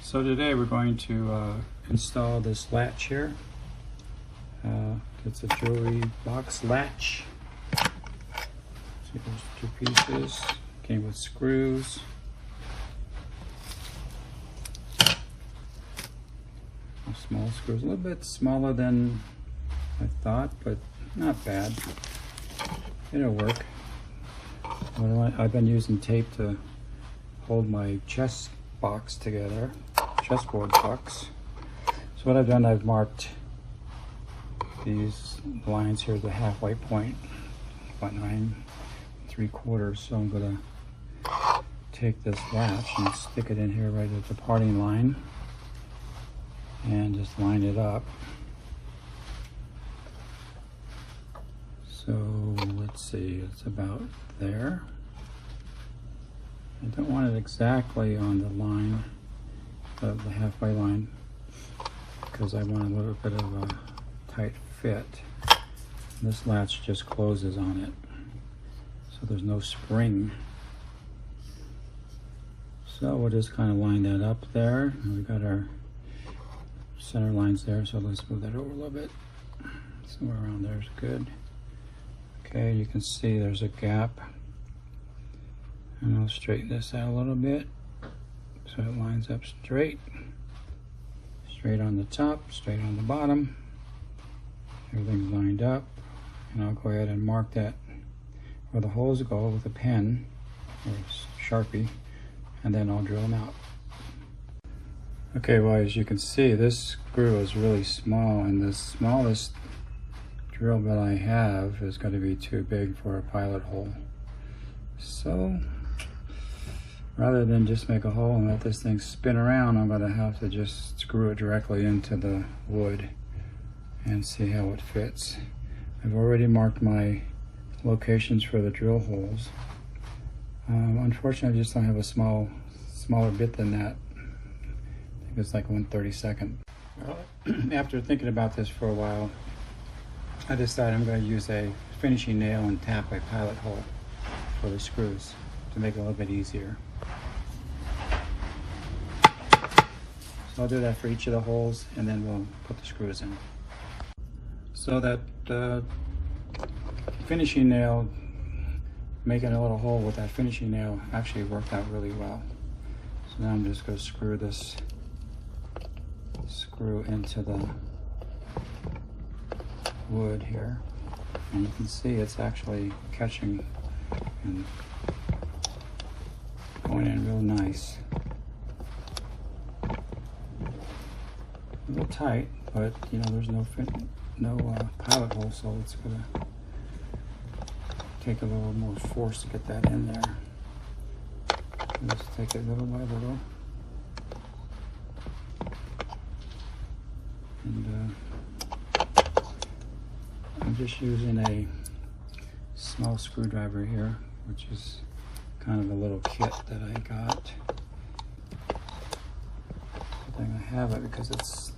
So today we're going to install this latch here. It's a jewelry box latch. See, there's 2 pieces. Came with screws. Small screws, a little bit smaller than I thought, but not bad. It'll work. I've been using tape to hold my chess box together, chessboard box. So what I've done, I've marked these lines here, the halfway point, about 9 3/4. So I'm gonna take this latch and stick it in here right at the parting line and just line it up. So let's see, it's about there. I don't want it exactly on the line, the halfway line, because I want a little bit of a tight fit. This latch just closes on it, so there's no spring. So we'll just kind of line that up there. We've got our center lines there, so let's move that over a little bit. Somewhere around there is good. Okay, you can see there's a gap. And I'll straighten this out a little bit so it lines up straight. Straight on the top, straight on the bottom. Everything's lined up. And I'll go ahead and mark that where the holes go with a pen or a Sharpie, and then I'll drill them out. Okay, well, as you can see, this screw is really small, and the smallest drill bit I have is going to be too big for a pilot hole. So rather than just make a hole and let this thing spin around, I'm going to have to just screw it directly into the wood and see how it fits. I've already marked my locations for the drill holes. Unfortunately, I just don't have a smaller bit than that. I think it's like 1/32. Well, after thinking about this for a while, I decided I'm going to use a finishing nail and tap a pilot hole for the screws to make it a little bit easier. So I'll do that for each of the holes, and then we'll put the screws in. So that finishing nail, making a little hole with that finishing nail actually worked out really well. So now I'm just going to screw this screw into the wood here, and you can see it's actually catching and going in real nice. A little tight, but you know, there's no pilot hole, so it's gonna take a little more force to get that in there. Just take it little by little, and I'm just using a small screwdriver here, which is kind of a little kit that I got. I'm going to have it because it's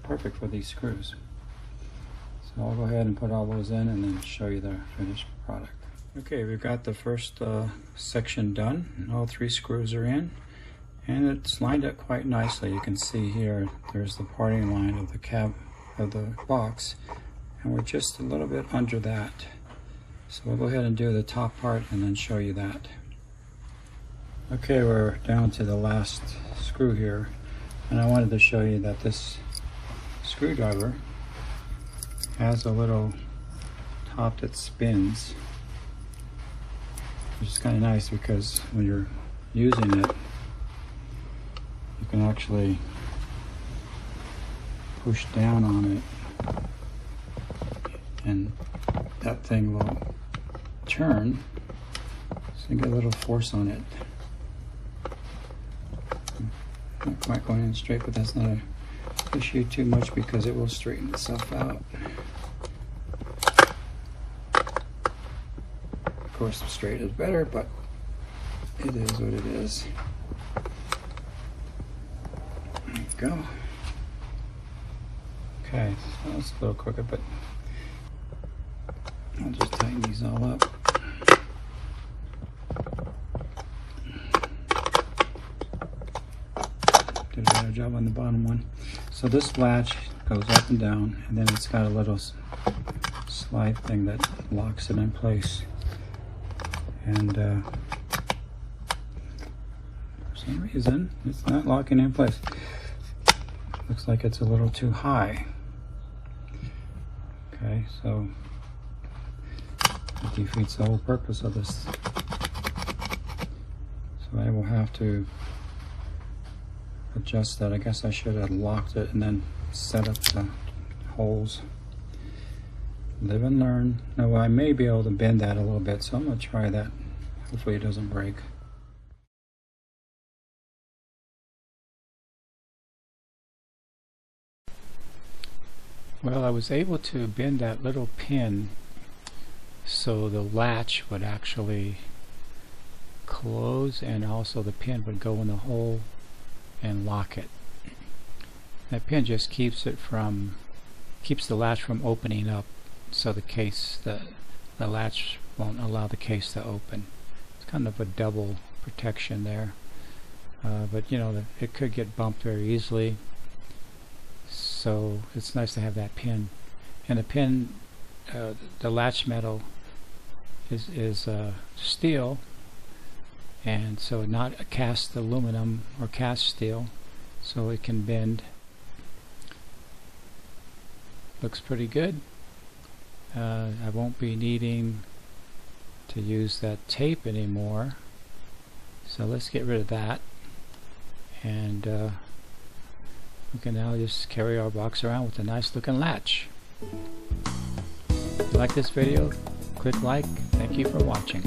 perfect for these screws. So I'll go ahead and put all those in and then show you the finished product. Okay, we've got the first section done. All 3 screws are in, and it's lined up quite nicely. You can see here there's the parting line of the cab of the box, and we're just a little bit under that. So we'll go ahead and do the top part and then show you that. Okay, we're down to the last screw here, and I wanted to show you that this screwdriver has a little top that spins, which is kind of nice because when you're using it, you can actually push down on it, and that thing will turn, so you get a little force on it. Not quite going in straight, but that's not an issue too much because it will straighten itself out. Of course, straight is better, but it is what it is. There you go. Okay, so that's a little crooked, but I'll just tighten these all up. better job on the bottom one. So this latch goes up and down, and then it's got a little slide thing that locks it in place. And for some reason, it's not locking in place. Looks like it's a little too high. Okay, so it defeats the whole purpose of this. So I will have to adjust that. I guess I should have locked it and then set up the holes. Live and learn. Now I may be able to bend that a little bit, so I'm going to try that. Hopefully it doesn't break. Well, I was able to bend that little pin so the latch would actually close, and also the pin would go in the hole and lock it. That pin just keeps the latch from opening up, so the latch won't allow the case to open. It's kind of a double protection there, but you know, it could get bumped very easily, so it's nice to have that pin. And the pin, the latch metal is steel, and so not a cast aluminum or cast steel, so it can bend. Looks pretty good. I won't be needing to use that tape anymore, so let's get rid of that, and we can now just carry our box around with a nice looking latch. If you like this video, click like. Thank you for watching.